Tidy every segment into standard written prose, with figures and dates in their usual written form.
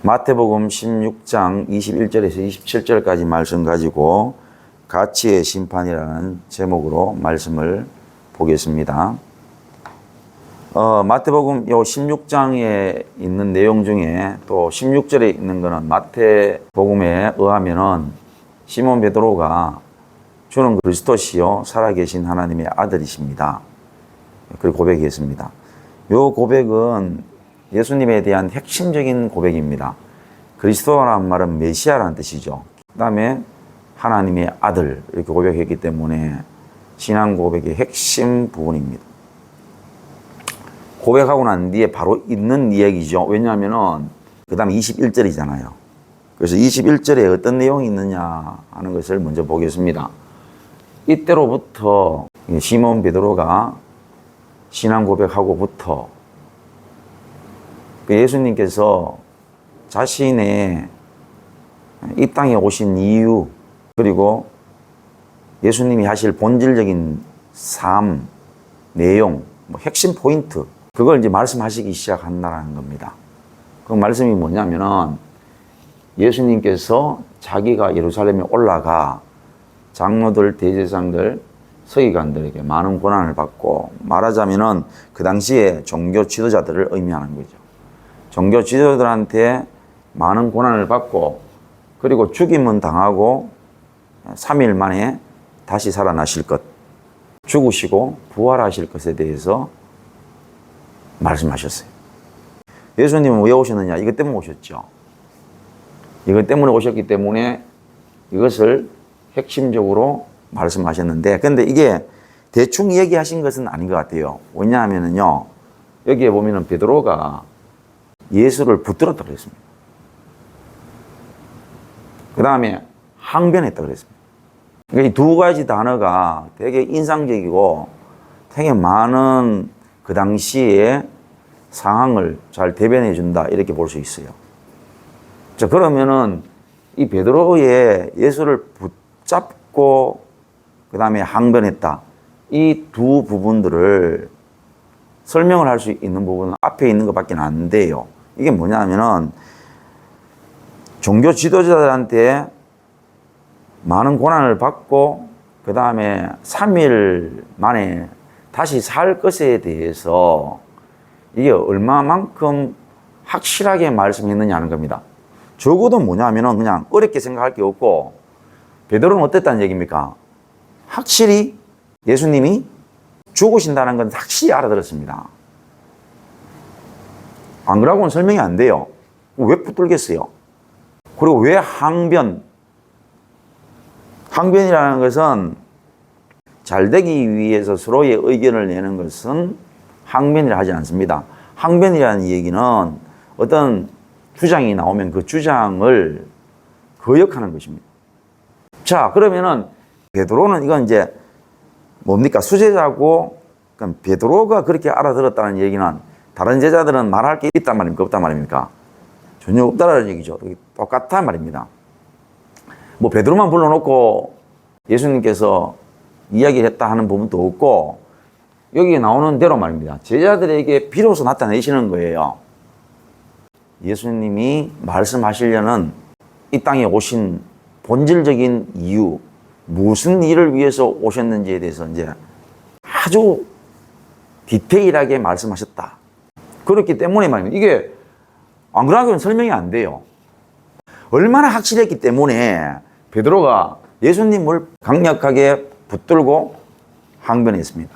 마태복음 16장 21절에서 27절까지 말씀 가지고 가치의 심판이라는 제목으로 말씀을 보겠습니다. 마태복음 요 16장에 있는 내용 중에 또 16절에 있는 거는 마태복음에 의하면은 시몬 베드로가 주는 그리스도시요 살아계신 하나님의 아들이십니다. 그렇게 고백했습니다. 요 고백은 예수님에 대한 핵심적인 고백입니다. 그리스도라는 말은 메시아라는 뜻이죠. 그 다음에 하나님의 아들 이렇게 고백했기 때문에 신앙 고백의 핵심 부분입니다. 고백하고 난 뒤에 바로 있는 이야기죠. 왜냐하면은 그 다음에 21절이잖아요. 그래서 21절에 어떤 내용이 있느냐 하는 것을 먼저 보겠습니다. 이때로부터 시몬 베드로가 신앙 고백하고부터 예수님께서 자신의 이 땅에 오신 이유, 그리고 예수님이 하실 본질적인 삶, 내용, 핵심 포인트, 그걸 이제 말씀하시기 시작한다는 겁니다. 그 말씀이 뭐냐면은 예수님께서 자기가 예루살렘에 올라가 장로들, 대제사장들, 서기관들에게 많은 고난을 받고, 말하자면은 그 당시에 종교 지도자들을 의미하는 거죠. 종교 지도자들한테 많은 고난을 받고, 그리고 죽임은 당하고 3일 만에 다시 살아나실 것, 죽으시고 부활하실 것에 대해서 말씀하셨어요. 예수님은 왜 오셨느냐? 이것 때문에 오셨죠. 이것 때문에 오셨기 때문에 이것을 핵심적으로 말씀하셨는데, 근데 이게 대충 얘기하신 것은 아닌 것 같아요. 왜냐하면요, 여기에 보면은 베드로가 예수를 붙들었다고 그랬습니다. 그 다음에 항변했다고 그랬습니다. 그러니까 이 두 가지 단어가 되게 인상적이고 되게 많은 그 당시의 상황을 잘 대변해 준다, 이렇게 볼 수 있어요. 자, 그러면은 이 베드로의 예수를 붙잡고 그 다음에 항변했다, 이 두 부분들을 설명을 할 수 있는 부분은 앞에 있는 것밖에 안 돼요. 이게 뭐냐면은 종교 지도자들한테 많은 고난을 받고 그 다음에 3일 만에 다시 살 것에 대해서 이게 얼마만큼 확실하게 말씀했느냐는 겁니다. 적어도 뭐냐면은 그냥 어렵게 생각할 게 없고, 베드로는 어땠다는 얘기입니까? 확실히 예수님이 죽으신다는 건 확실히 알아들었습니다. 안 그러고는 설명이 안 돼요. 왜 붙들겠어요? 그리고 왜 항변이라는 것은 잘 되기 위해서 서로의 의견을 내는 것은 항변이라 하지 않습니다. 항변이라는 얘기는 어떤 주장이 나오면 그 주장을 거역하는 것입니다. 자, 그러면은 베드로는 이건 이제 뭡니까? 수제자고, 그러니까 베드로가 그렇게 알아들었다는 얘기는 다른 제자들은 말할 게 있단 말입니까? 없단 말입니까? 전혀 없다라는 얘기죠. 똑같단 말입니다. 뭐 베드로만 불러놓고 예수님께서 이야기를 했다 하는 부분도 없고, 여기에 나오는 대로 말입니다. 제자들에게 비로소 나타내시는 거예요. 예수님이 말씀하시려는 이 땅에 오신 본질적인 이유, 무슨 일을 위해서 오셨는지에 대해서 이제 아주 디테일하게 말씀하셨다. 그렇기 때문에 말입니다. 이게 안 그러면 설명이 안 돼요. 얼마나 확실했기 때문에 베드로가 예수님을 강력하게 붙들고 항변했습니다.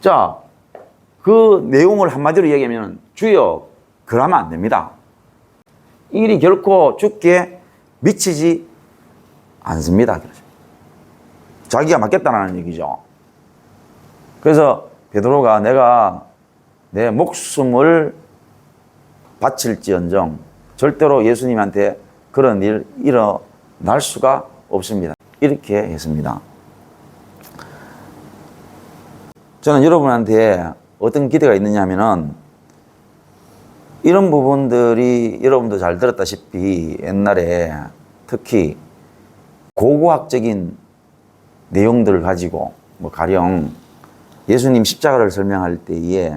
자, 그 내용을 한마디로 얘기하면, 주여, 그러면 안 됩니다. 일이 결코 죽게 미치지 않습니다. 자기가 맞겠다는 얘기죠. 그래서 베드로가 내가 내 목숨을 바칠지언정 절대로 예수님한테 그런 일 일어날 수가 없습니다. 이렇게 했습니다. 저는 여러분한테 어떤 기대가 있느냐 하면은, 이런 부분들이 여러분도 잘 들었다시피 옛날에 특히 고고학적인 내용들을 가지고 가령 예수님 십자가를 설명할 때에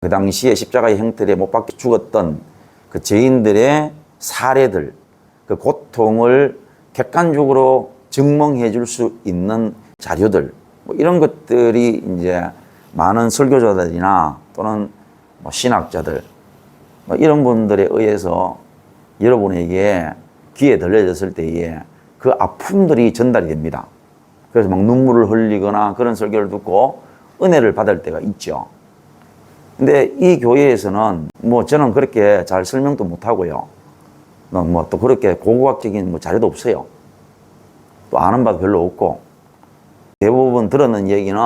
그 당시에 십자가의 형태에 못 박혀 죽었던 그 죄인들의 사례들, 그 고통을 객관적으로 증명해 줄 수 있는 자료들, 뭐 이런 것들이 이제 많은 설교자들이나 또는 뭐 신학자들, 뭐 이런 분들에 의해서 여러분에게 귀에 들려졌을 때에 그 아픔들이 전달이 됩니다. 그래서 막 눈물을 흘리거나 그런 설교를 듣고 은혜를 받을 때가 있죠. 근데 이 교회에서는 뭐 저는 그렇게 잘 설명도 못 하고요. 뭐 또 그렇게 고고학적인 뭐 자료도 없어요. 또 아는 바도 별로 없고 대부분 들었는 얘기는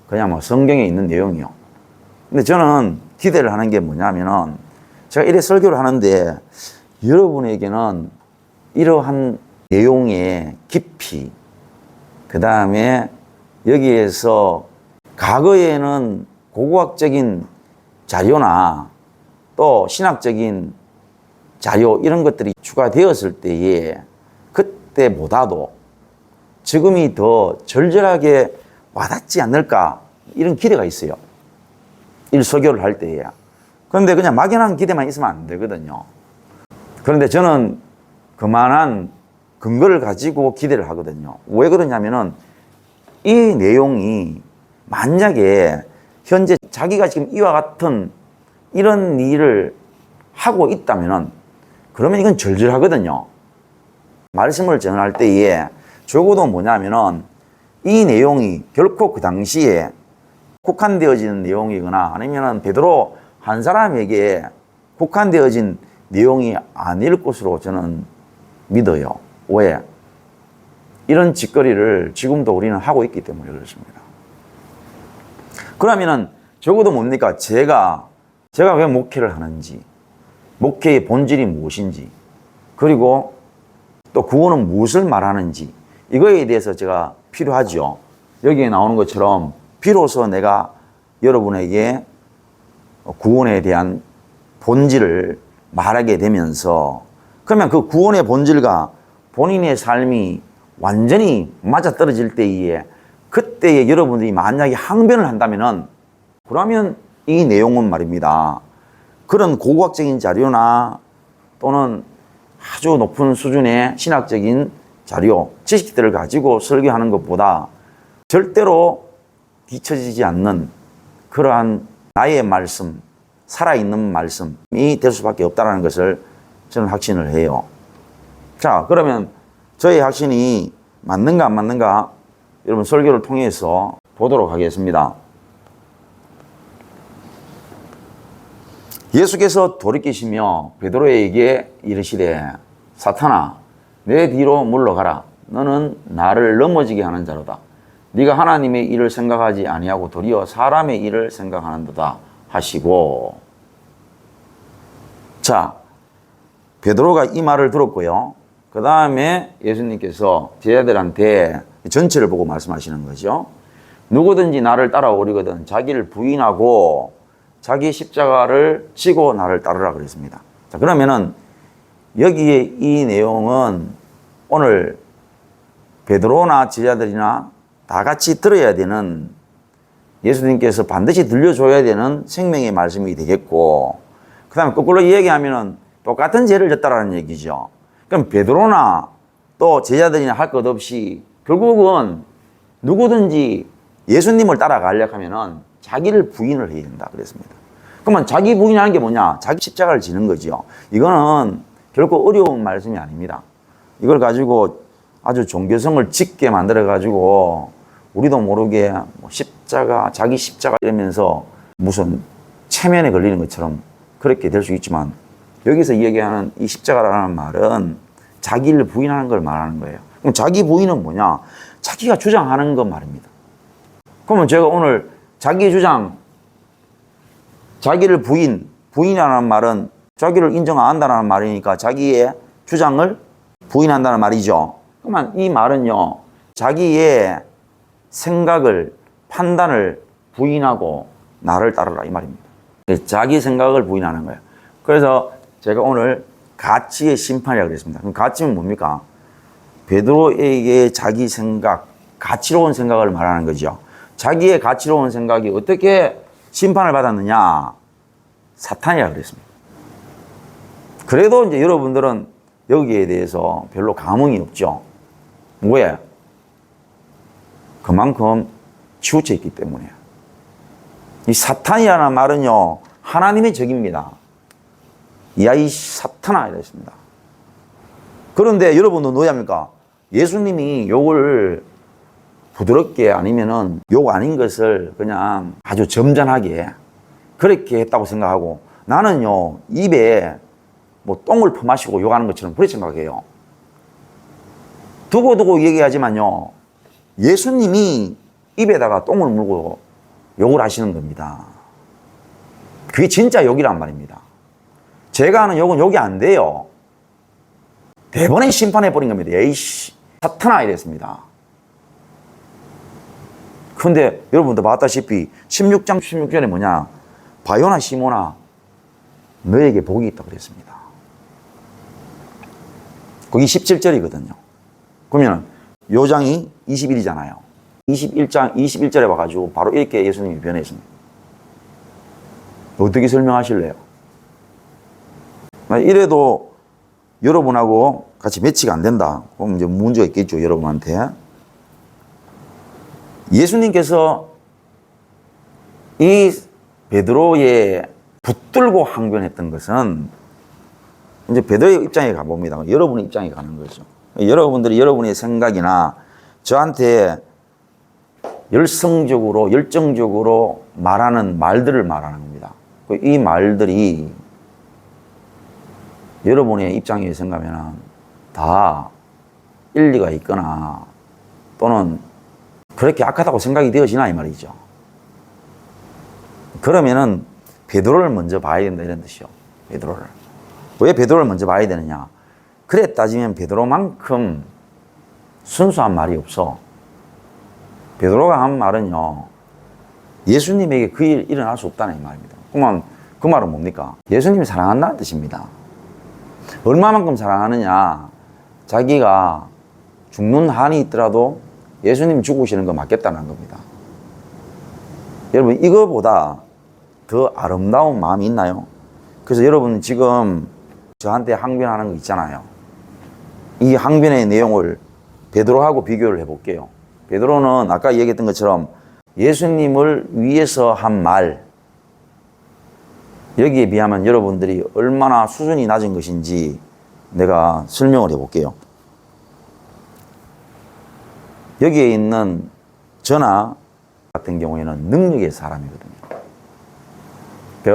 그냥 뭐 성경에 있는 내용이요. 근데 저는 기대를 하는 게 뭐냐면은 제가 이래 설교를 하는데 여러분에게는 이러한 내용의 깊이, 그 다음에 여기에서 과거에는 고고학적인 자료나 또 신학적인 자료 이런 것들이 추가되었을 때에 그때보다도 지금이 더 절절하게 와닿지 않을까 이런 기대가 있어요. 이 설교를 할 때에. 그런데 그냥 막연한 기대만 있으면 안 되거든요. 그런데 저는 그만한 근거를 가지고 기대를 하거든요. 왜 그러냐면은 이 내용이 만약에 현재 자기가 지금 이와 같은 이런 일을 하고 있다면은 그러면 이건 절절하거든요. 말씀을 전할 때에 적어도 뭐냐면은 이 내용이 결코 그 당시에 국한되어지는 내용이거나 아니면은 베드로 한 사람에게 국한되어진 내용이 아닐 것으로 저는 믿어요. 왜? 이런 짓거리를 지금도 우리는 하고 있기 때문에 그렇습니다. 그러면은 적어도 뭡니까? 제가 왜 목회를 하는지, 목회의 본질이 무엇인지, 그리고 또 구원은 무엇을 말하는지 이거에 대해서 제가 필요하죠. 여기에 나오는 것처럼 비로소 내가 여러분에게 구원에 대한 본질을 말하게 되면서 그러면 그 구원의 본질과 본인의 삶이 완전히 맞아떨어질 때에 그때에 여러분들이 만약에 항변을 한다면은 그러면 이 내용은 말입니다. 그런 고고학적인 자료나 또는 아주 높은 수준의 신학적인 자료, 지식들을 가지고 설교하는 것보다 절대로 뒤처지지 않는 그러한 나의 말씀, 살아있는 말씀이 될 수밖에 없다는 것을 저는 확신을 해요. 자, 그러면 저의 확신이 맞는가 안 맞는가 여러분 설교를 통해서 보도록 하겠습니다. 예수께서 돌이키시며 베드로에게 이르시되 사탄아 내 뒤로 물러가라. 너는 나를 넘어지게 하는 자로다. 네가 하나님의 일을 생각하지 아니하고 도리어 사람의 일을 생각하는도다 하시고. 자, 베드로가 이 말을 들었고요. 그 다음에 예수님께서 제자들한테 전체를 보고 말씀하시는 거죠. 누구든지 나를 따라오려거든 자기를 부인하고 자기 십자가를 지고 나를 따르라 그랬습니다. 자, 그러면은 여기에 이 내용은 오늘 베드로나 제자들이나 다 같이 들어야 되는 예수님께서 반드시 들려줘야 되는 생명의 말씀이 되겠고 그 다음에 거꾸로 얘기하면은 똑같은 죄를 졌다라는 얘기죠. 그럼 베드로나 또 제자들이나 할 것 없이 결국은 누구든지 예수님을 따라가려고 하면은 자기를 부인을 해야 된다 그랬습니다. 그러면 자기 부인하는 게 뭐냐? 자기 십자가를 지는 거죠. 이거는 결코 어려운 말씀이 아닙니다. 이걸 가지고 아주 종교성을 짙게 만들어 가지고 우리도 모르게 뭐 십자가, 자기 십자가 이러면서 무슨 체면에 걸리는 것처럼 그렇게 될 수 있지만 여기서 얘기하는 이 십자가라는 말은 자기를 부인하는 걸 말하는 거예요. 그럼 자기 부인은 뭐냐? 자기가 주장하는 것 말입니다. 그러면 제가 오늘 자기 주장, 자기를 부인하는 말은 자기를 인정 안 한다는 말이니까 자기의 주장을 부인한다는 말이죠. 그러면 이 말은요, 자기의 생각을, 판단을 부인하고 나를 따르라 이 말입니다. 자기 생각을 부인하는 거예요. 그래서 제가 오늘 가치의 심판이라고 그랬습니다. 그럼 가치는 뭡니까? 베드로에게 자기 생각, 가치로운 생각을 말하는 거죠. 자기의 가치로운 생각이 어떻게 심판을 받았느냐? 사탄이라고 그랬습니다. 그래도 이제 여러분들은 여기에 대해서 별로 감흥이 없죠. 왜? 그만큼 치우쳐 있기 때문에. 이 사탄이라는 말은요, 하나님의 적입니다. 야, 이 사탄아, 이랬습니다. 그런데 여러분도 노예합니까? 예수님이 욕을 부드럽게 아니면은 욕 아닌 것을 그냥 아주 점잖하게 그렇게 했다고 생각하고, 나는요, 입에 뭐 똥을 퍼마시고 욕하는 것처럼 그렇게 생각해요. 두고두고 얘기하지만요, 예수님이 입에다가 똥을 물고 욕을 하시는 겁니다. 그게 진짜 욕이란 말입니다. 제가 하는 욕은 욕이 안 돼요. 대번에 심판해버린 겁니다. 에이씨, 사탄아, 이랬습니다. 그런데 여러분도 봤다시피 16장 16절에 뭐냐? 바요나 시모나, 너에게 복이 있다고 그랬습니다. 거기 17절이거든요. 그러면 요 장이 21이잖아요. 21장 21절에 와가지고 바로 이렇게 예수님이 변했습니다. 어떻게 설명하실래요? 이래도 여러분하고 같이 매치가 안 된다. 그럼 이제 문제가 있겠죠, 여러분한테. 예수님께서 이 베드로의 붙들고 항변했던 것은 이제 베드로의 입장에 가봅니다. 여러분의 입장에 가는 거죠. 여러분들이 여러분의 생각이나 저한테 열정적으로 말하는 말들을 말하는 겁니다. 이 말들이 여러분의 입장에 생각하면 다 일리가 있거나 또는 그렇게 악하다고 생각이 되어지나 이 말이죠. 그러면은 베드로를 먼저 봐야 된다 이런 뜻이요. 베드로를. 왜 베드로를 먼저 봐야 되느냐? 그래 따지면 베드로만큼 순수한 말이 없어. 베드로가 한 말은요, 예수님에게 그 일 일어날 수 없다는 말입니다. 그러면 그 말은 뭡니까? 예수님이 사랑한다는 뜻입니다. 얼마만큼 사랑하느냐? 자기가 죽는 한이 있더라도 예수님 죽으시는 거 맞겠다는 겁니다. 여러분, 이거보다 더 아름다운 마음이 있나요? 그래서 여러분 지금 저한테 항변하는 거 있잖아요. 이 항변의 내용을 베드로하고 비교를 해볼게요. 베드로는 아까 얘기했던 것처럼 예수님을 위해서 한 말, 여기에 비하면 여러분들이 얼마나 수준이 낮은 것인지 내가 설명을 해볼게요. 여기에 있는 저나 같은 경우에는 능력의 사람이거든요.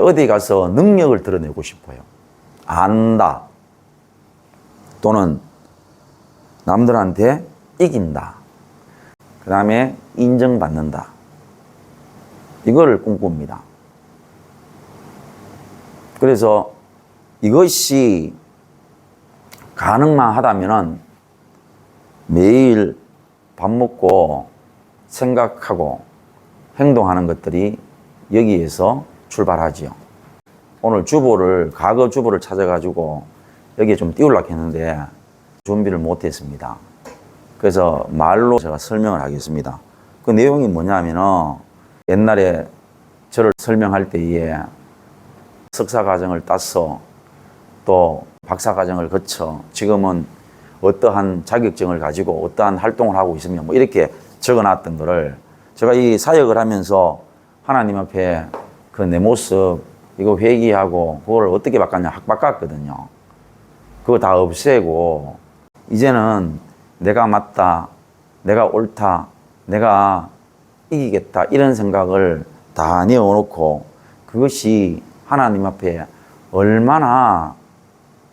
어디 가서 능력을 드러내고 싶어요. 안다. 또는 남들한테 이긴다. 그 다음에 인정받는다. 이거를 꿈꿉니다. 그래서 이것이 가능만 하다면은 매일 밥 먹고 생각하고 행동하는 것들이 여기에서 출발하지요. 오늘 과거 주보를 찾아가지고 여기에 좀 띄우려고 했는데 준비를 못했습니다. 그래서 말로 제가 설명을 하겠습니다. 그 내용이 뭐냐면은 옛날에 저를 설명할 때에 석사과정을 따서 또 박사과정을 거쳐 지금은 어떠한 자격증을 가지고 어떠한 활동을 하고 있으면 뭐 이렇게 적어놨던 거를 제가 이 사역을 하면서 하나님 앞에 그 내 모습 이거 회개하고 그걸 어떻게 바꿨냐 확 바꿨거든요. 그거 다 없애고 이제는 내가 맞다, 내가 옳다, 내가 이기겠다 이런 생각을 다 내어놓고 그것이 하나님 앞에 얼마나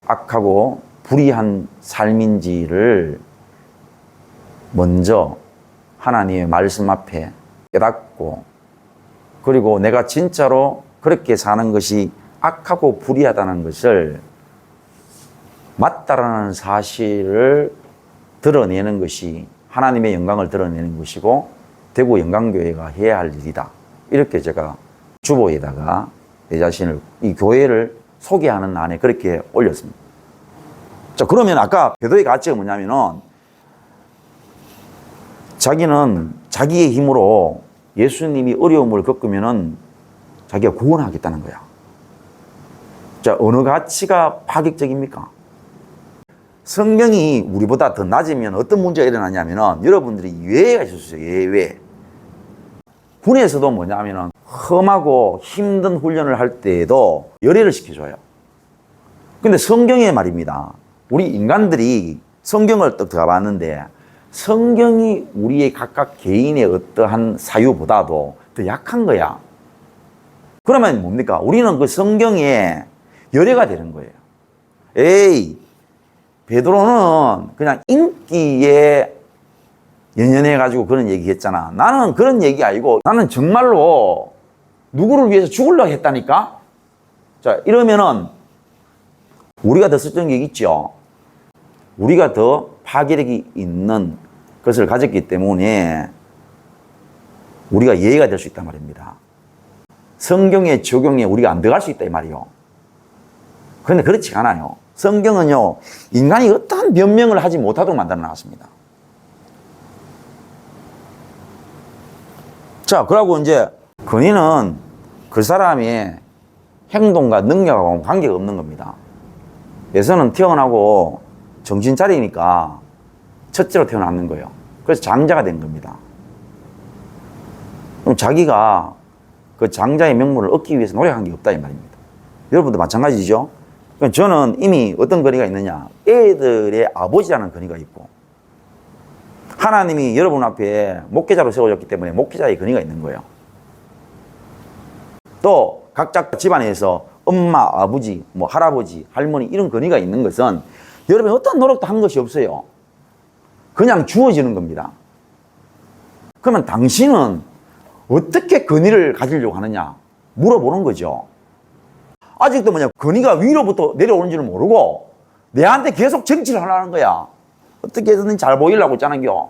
악하고 불의한 삶인지를 먼저 하나님의 말씀 앞에 깨닫고 그리고 내가 진짜로 그렇게 사는 것이 악하고 불의하다는 것을 맞다라는 사실을 드러내는 것이 하나님의 영광을 드러내는 것이고 대구 영광교회가 해야 할 일이다. 이렇게 제가 주보에다가 내 자신을 이 교회를 소개하는 안에 그렇게 올렸습니다. 자, 그러면 아까 베드로의 가치가 뭐냐면은 자기는 자기의 힘으로 예수님이 어려움을 겪으면은 자기가 구원하겠다는 거야. 자, 어느 가치가 파격적입니까? 성경이 우리보다 더 낮으면 어떤 문제가 일어나냐면은 여러분들이 예외가 있을 수 있어요. 예외. 군에서도 뭐냐면은 험하고 힘든 훈련을 할 때에도 열애를 시켜줘요. 근데 성경에 말입니다. 우리 인간들이 성경을 또 들어봤는데 성경이 우리의 각각 개인의 어떠한 사유보다도 더 약한 거야. 그러면 뭡니까? 우리는 그 성경에 열애가 되는 거예요. 에이, 베드로는 그냥 인기에 연연해가지고 그런 얘기 했잖아. 나는 그런 얘기 아니고 나는 정말로 누구를 위해서 죽으려고 했다니까? 자, 이러면은 우리가 더 설정력이 있죠. 우리가 더 파괴력이 있는 것을 가졌기 때문에 우리가 예의가 될 수 있단 말입니다. 성경의 적용에 우리가 안 들어갈 수 있다 이 말이요. 그런데 그렇지 않아요. 성경은요, 인간이 어떠한 변명을 하지 못하도록 만들어 놨습니다. 자, 그러고 이제 근위는 그 사람의 행동과 능력하고 관계가 없는 겁니다. 예서는 태어나고 정신 차리니까 첫째로 태어났는 거예요. 그래서 장자가 된 겁니다. 그럼 자기가 그 장자의 명분을 얻기 위해서 노력한 게 없다 이 말입니다. 여러분도 마찬가지죠. 저는 이미 어떤 권위가 있느냐, 애들의 아버지라는 권위가 있고 하나님이 여러분 앞에 목회자로 세워졌기 때문에 목회자의 권위가 있는 거예요. 또 각자 집안에서 엄마, 아버지, 뭐 할아버지, 할머니 이런 권위가 있는 것은 여러분이 어떤 노력도 한 것이 없어요. 그냥 주어지는 겁니다. 그러면 당신은 어떻게 권위를 가지려고 하느냐 물어보는 거죠. 아직도 뭐냐, 권위가 위로부터 내려오는지를 모르고 내한테 계속 정치를 하라는 거야. 어떻게 해서든 잘 보이려고 있잖아요.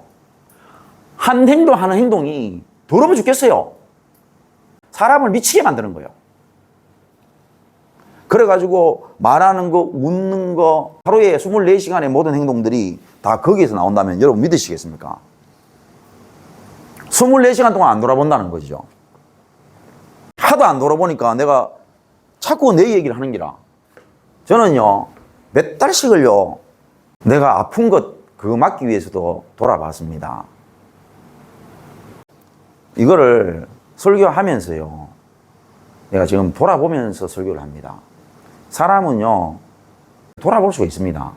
한 행동 하는 행동이 더러워 죽겠어요. 사람을 미치게 만드는 거예요. 그래가지고 말하는 거, 웃는 거, 하루에 24시간의 모든 행동들이 다 거기에서 나온다면 여러분 믿으시겠습니까? 24시간 동안 안 돌아본다는 거죠. 하도 안 돌아보니까 내가 자꾸 내 얘기를 하는 기라. 저는요, 몇 달씩을요, 내가 아픈 것 그거 막기 위해서도 돌아봤습니다. 이거를 설교하면서요, 내가 지금 돌아보면서 설교를 합니다. 사람은요, 돌아볼 수가 있습니다.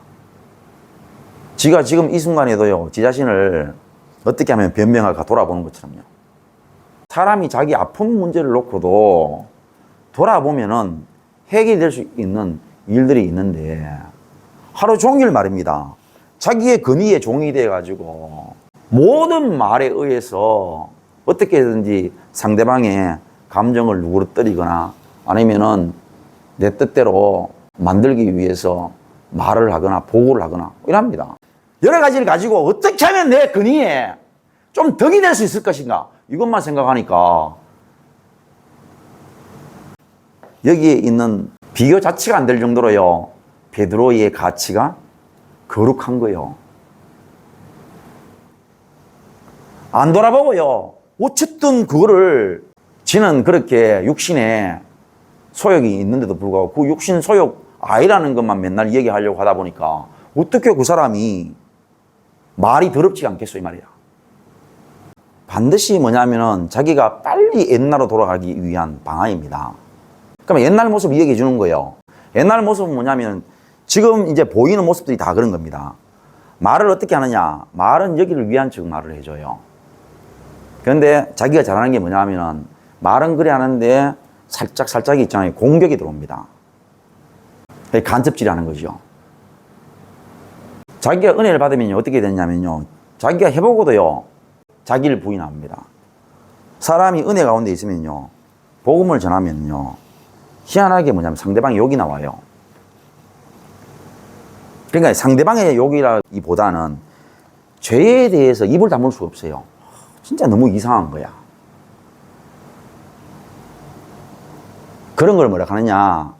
지가 지금 이 순간에도요, 지 자신을 어떻게 하면 변명할까 돌아보는 것처럼요. 사람이 자기 아픈 문제를 놓고도 돌아보면은 해결될 수 있는 일들이 있는데 하루 종일 말입니다. 자기의 권위에 종이 돼가지고 모든 말에 의해서 어떻게든지 상대방의 감정을 누그러뜨리거나 아니면은 내 뜻대로 만들기 위해서 말을 하거나 보고를 하거나 이랍니다. 여러 가지를 가지고 어떻게 하면 내 권위에 좀 덕이 될 수 있을 것인가 이것만 생각하니까 여기에 있는 비교 자체가 안 될 정도로요, 베드로의 가치가 거룩한 거예요. 안 돌아보고요, 어쨌든 그거를 지는 그렇게 육신에 소욕이 있는데도 불구하고 그 육신 소욕 아니라는 것만 맨날 얘기하려고 하다 보니까 어떻게 그 사람이 말이 더럽지가 않겠어 이 말이야. 반드시 뭐냐면은 자기가 빨리 옛날로 돌아가기 위한 방안입니다. 그러면 옛날 모습 얘기해 주는 거예요. 옛날 모습은 뭐냐면 지금 이제 보이는 모습들이 다 그런 겁니다. 말을 어떻게 하느냐, 말은 여기를 위한 척 말을 해줘요. 그런데 자기가 잘하는 게 뭐냐면은 말은 그래 하는데 살짝이 있잖아요. 공격이 들어옵니다. 간첩질이 하는 거죠. 자기가 은혜를 받으면 어떻게 되냐면요, 자기가 해보고도요, 자기를 부인합니다. 사람이 은혜 가운데 있으면요, 복음을 전하면요, 희한하게 뭐냐면 상대방의 욕이 나와요. 그러니까 상대방의 욕이라기보다는 죄에 대해서 입을 다물 수가 없어요. 진짜 너무 이상한 거야. 그런 걸 뭐라 하느냐,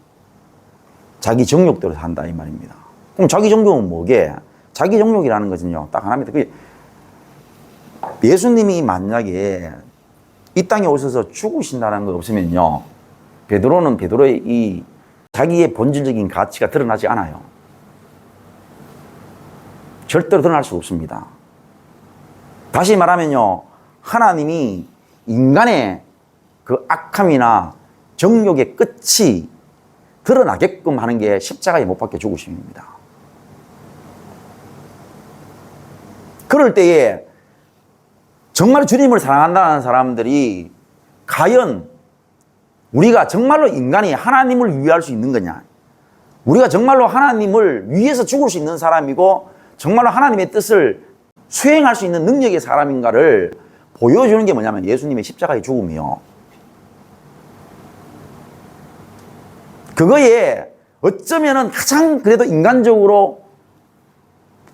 자기 정욕대로 산다 이 말입니다. 그럼 자기 정욕은 뭐게? 자기 정욕이라는 것은요, 딱 하나입니다. 그게 예수님이 만약에 이 땅에 오셔서 죽으신다는 거 없으면요, 베드로는 베드로의 이 자기의 본질적인 가치가 드러나지 않아요. 절대로 드러날 수 없습니다. 다시 말하면요, 하나님이 인간의 그 악함이나 정욕의 끝이 드러나게끔 하는 게 십자가에 못 박혀 죽으심입니다. 그럴 때에 정말 주님을 사랑한다는 사람들이 과연 우리가 정말로 인간이 하나님을 위할 수 있는 거냐? 우리가 정말로 하나님을 위해서 죽을 수 있는 사람이고 정말로 하나님의 뜻을 수행할 수 있는 능력의 사람인가를 보여주는 게 뭐냐면 예수님의 십자가의 죽음이요. 그거에 어쩌면은 가장 그래도 인간적으로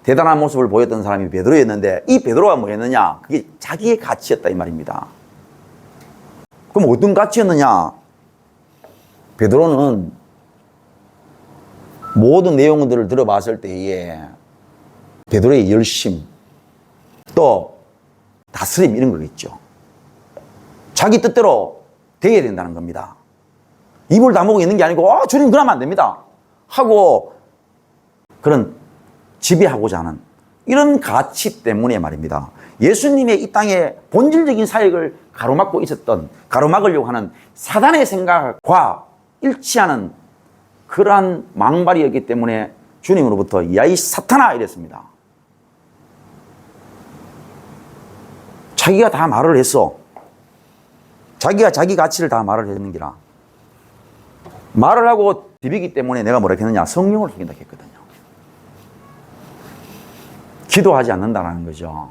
대단한 모습을 보였던 사람이 베드로였는데 이 베드로가 뭐였느냐? 그게 자기의 가치였다 이 말입니다. 그럼 어떤 가치였느냐? 베드로는 모든 내용들을 들어봤을 때에 베드로의 열심, 또 다스림 이런 거겠죠. 자기 뜻대로 되어야 된다는 겁니다. 입을 다물고 있는 게 아니고 주님 그러면 안 됩니다 하고 그런 지배하고자 하는 이런 가치 때문에 말입니다. 예수님의 이 땅에 본질적인 사역을 가로막으려고 하는 사단의 생각과 일치하는 그러한 망발이었기 때문에 주님으로부터 야 이 사탄아 이랬습니다. 자기가 다 말을 했어. 자기가 자기 가치를 다 말을 했는 기라. 말을 하고 비비기 때문에 내가 뭐라 했느냐? 성령을 속인다 했거든요. 기도하지 않는다는 거죠.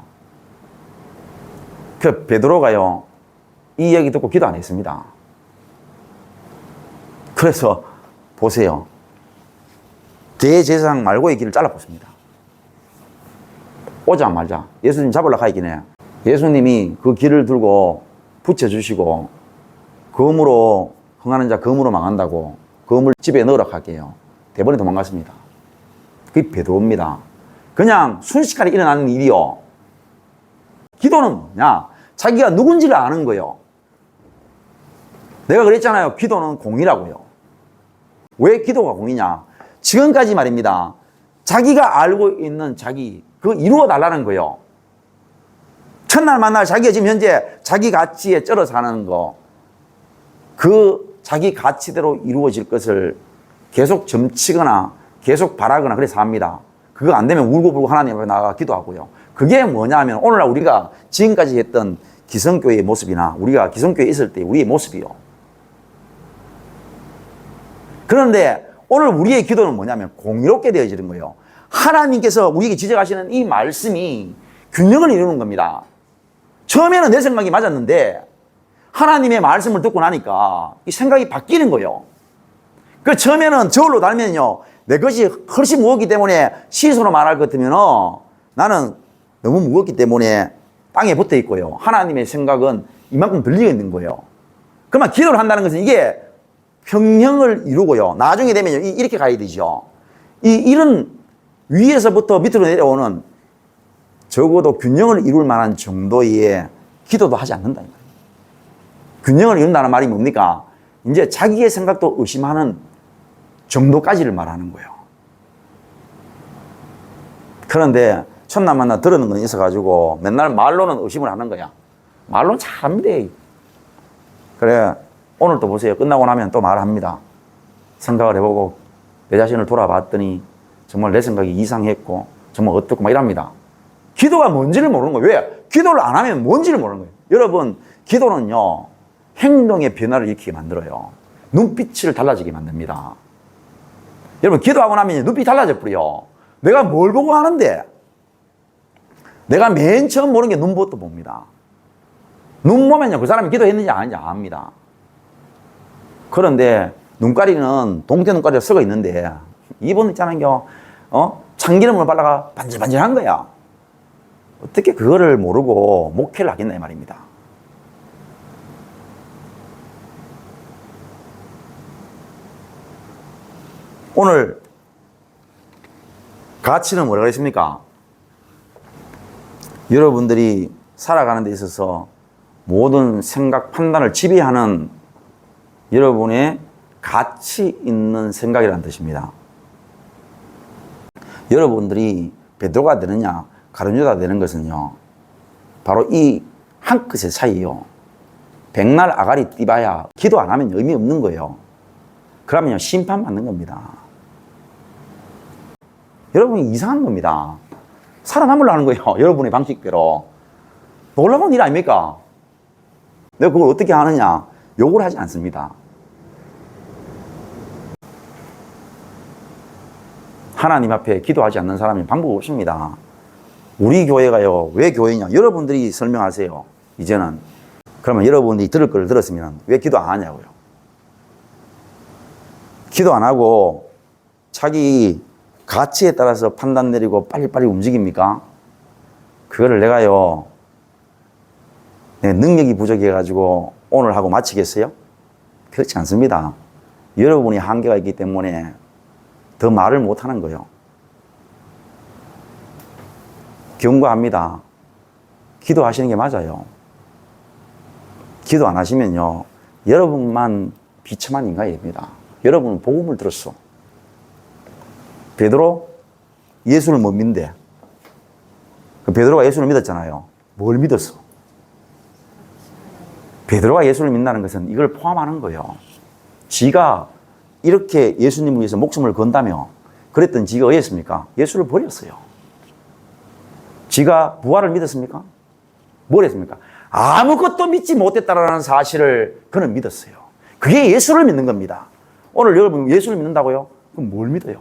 그 베드로가요, 이 이야기 듣고 기도 안 했습니다. 그래서 보세요. 대제사장 말고의 길을 잘라봤습니다. 오자마자 예수님 잡으려고 하긴 해. 예수님이 그 길을 들고 붙여주시고 검으로 흥하는 자 검으로 망한다고 검을 집에 넣으라고 할게요. 대번에 도망갔습니다. 그게 베드로입니다. 그냥 순식간에 일어나는 일이요. 기도는 뭐냐? 자기가 누군지를 아는 거예요. 내가 그랬잖아요. 기도는 공이라고요. 왜 기도가 공이냐? 지금까지 말입니다. 자기가 알고 있는 자기, 그거 이루어 달라는 거예요. 첫날 만날 자기가 지금 현재 자기 가치에 쩔어 사는 거, 그 자기 가치대로 이루어질 것을 계속 점치거나 계속 바라거나 그래서 합니다. 그거 안 되면 울고불고 하나님 앞에 나가 기도하고요. 그게 뭐냐 하면 오늘날 우리가 지금까지 했던 기성교회의 모습이나 우리가 기성교회에 있을 때 우리의 모습이요. 그런데 오늘 우리의 기도는 뭐냐면 공의롭게 되어지는 거예요. 하나님께서 우리에게 지적하시는 이 말씀이 균형을 이루는 겁니다. 처음에는 내 생각이 맞았는데 하나님의 말씀을 듣고 나니까 이 생각이 바뀌는 거예요. 그 처음에는 저울로 달면요, 내 것이 훨씬 무겁기 때문에 시소로 말할 것 같으면 나는 너무 무겁기 때문에 땅에 붙어 있고요. 하나님의 생각은 이만큼 들리고 있는 거예요. 그러면 기도를 한다는 것은 이게 평형을 이루고요. 나중에 되면 이렇게 가야 되죠. 이런 위에서부터 밑으로 내려오는 적어도 균형을 이룰 만한 정도의 기도도 하지 않는다. 균형을 이룬다는 말이 뭡니까? 이제 자기의 생각도 의심하는 정도까지를 말하는 거예요. 그런데 첫날 만나 들었는 건 있어가지고 맨날 말로는 의심을 하는 거야. 말로는 잘합니다. 그래, 오늘 또 보세요. 끝나고 나면 또 말합니다. 생각을 해보고 내 자신을 돌아봤더니 정말 내 생각이 이상했고 정말 어떻고 막 이랍니다. 기도가 뭔지를 모르는 거예요. 왜? 기도를 안 하면 뭔지를 모르는 거예요. 여러분, 기도는요, 행동의 변화를 일으키게 만들어요. 눈빛을 달라지게 만듭니다. 여러분, 기도하고 나면 눈빛이 달라져 버려요. 내가 뭘 보고 하는데? 내가 맨 처음 보는 게 눈부터 봅니다. 눈 보면요, 그 사람이 기도했는지 아닌지 압니다. 그런데 눈가리는 동태 눈가리가 썩어 있는데 이분 있잖아요. 참기름을 발라가 반질반질한 거야. 어떻게 그거를 모르고 목회를 하겠나 이 말입니다. 오늘 가치는 뭐라고 했습니까? 여러분들이 살아가는 데 있어서 모든 생각, 판단을 지배하는 여러분의 가치 있는 생각이라는 뜻입니다. 여러분들이 베드로가 되느냐 가룟 유다가 되는 것은요, 바로 이 한 끗의 차이요. 백날 아가리 띠봐야 기도 안 하면 의미 없는 거예요. 그러면요, 심판받는 겁니다. 여러분이 이상한 겁니다. 살아남으려는 거예요. 여러분의 방식대로. 놀라운 일 아닙니까? 내가 그걸 어떻게 하느냐? 욕을 하지 않습니다. 하나님 앞에 기도하지 않는 사람이 방법 없습니다. 우리 교회가요, 왜 교회냐? 여러분들이 설명하세요. 이제는. 그러면 여러분들이 들을 걸 들었으면 왜 기도 안 하냐고요. 기도 안 하고 자기 가치에 따라서 판단 내리고 빨리빨리 움직입니까? 그거를 내가요, 내 능력이 부족해가지고 오늘 하고 마치겠어요? 그렇지 않습니다. 여러분이 한계가 있기 때문에 더 말을 못하는 거예요. 경고합니다. 기도하시는 게 맞아요. 기도 안 하시면요, 여러분만 비참한 인간이 됩니다. 여러분은 복음을 들었어. 베드로 예수를 못 믿는데, 베드로가 예수를 믿었잖아요. 뭘 믿었어? 베드로가 예수를 믿는다는 것은 이걸 포함하는 거예요. 지가 이렇게 예수님을 위해서 목숨을 건다며 그랬던 지가 어디였습니까? 예수를 버렸어요. 지가 부활을 믿었습니까? 뭘 했습니까? 아무것도 믿지 못했다라는 사실을 그는 믿었어요. 그게 예수를 믿는 겁니다. 오늘 여러분 예수를 믿는다고요? 그럼 뭘 믿어요?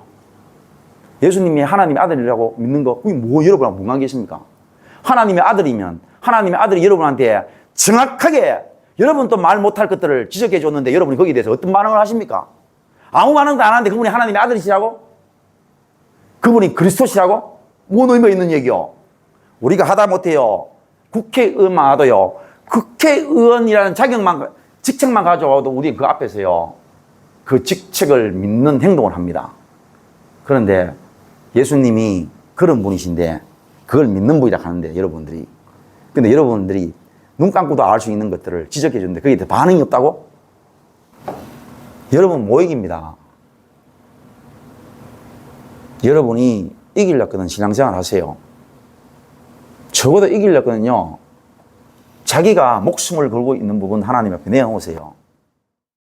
예수님이 하나님의 아들이라고 믿는 거, 그게 뭐 여러분하고 무관 계십니까? 하나님의 아들이면 하나님의 아들이 여러분한테 정확하게 여러분 또 말 못할 것들을 지적해 줬는데 여러분이 거기에 대해서 어떤 반응을 하십니까? 아무 반응도 안 하는데 그분이 하나님의 아들이시라고? 그분이 그리스도시라고? 뭔 의미가 있는 얘기요? 우리가 하다못해요, 국회의원만 하도요, 국회의원이라는 자격만, 직책만 가져와도 우리 그 앞에서요, 그 직책을 믿는 행동을 합니다. 그런데 예수님이 그런 분이신데 그걸 믿는 분이라 하는데 여러분들이, 근데 여러분들이 눈 감고도 알 수 있는 것들을 지적해 주는데 거기에 반응이 없다고? 여러분 못 이깁니다. 여러분이 이기려거든 신앙생활 하세요. 적어도 이기려거든요, 자기가 목숨을 걸고 있는 부분 하나님 앞에 내어놓으세요.